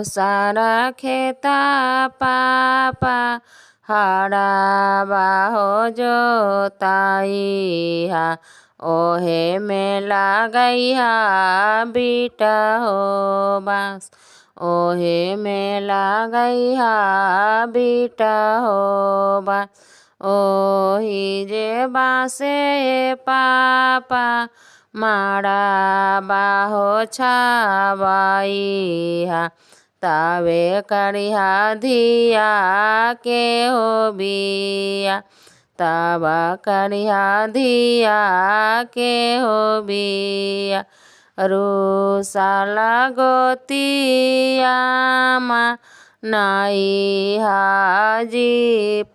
सारा खेता पापा हरा बाहो जोताइहा ओहे में लागैहा बीटा हो बाँस ओहे में लागैहा बीटा हो बाँस ओही जे बाँसे पापा मारा बाहो छावाइहा तावे करिहा धिया के हो बिया तावा करिहा धिया के हो बिया रुसाला गोतियामा नाई हाजी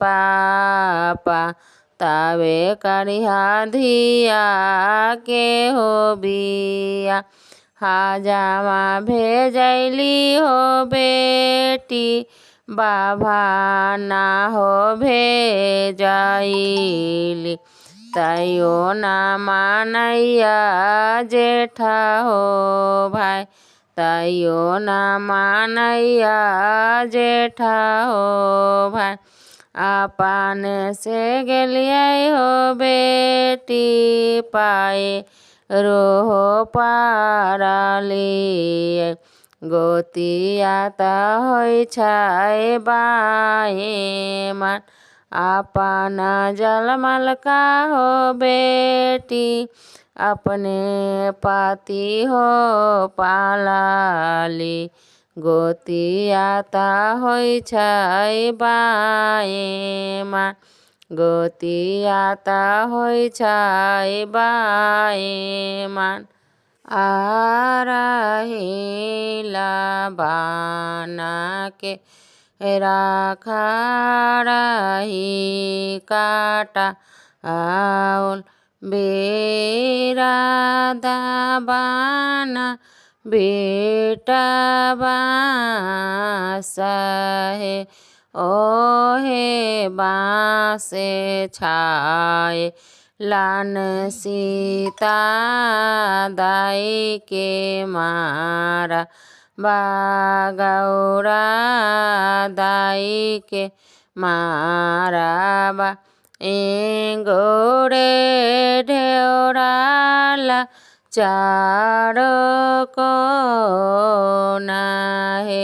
पापा तावे करिहा धिया के हो बिया हाजामा भेजैली हो बेटी बाभा ना हो भेजाइली तैयो ना मानैया जेठा हो भाई तैयो ना मानैया जेठा हो भाई आपन से गेलियै हो बेटी पाए रोहो पारालियै गोतिया त होइ छै बाए मन आपन जलमल का हो बेटी अपने पाती हो पालाली गोतिया त होइ छै बाए मन गोतिया त होइ छै बाए मन आरहिला बाना के राखा रही काटा आउल बेरा दाबाना बेटा बाँसहे ओहे बाँसे छाए लान सीता दाई के मारा बागौरा दाई के मारा बा एंगोरे ढेउराला चारो को ना हे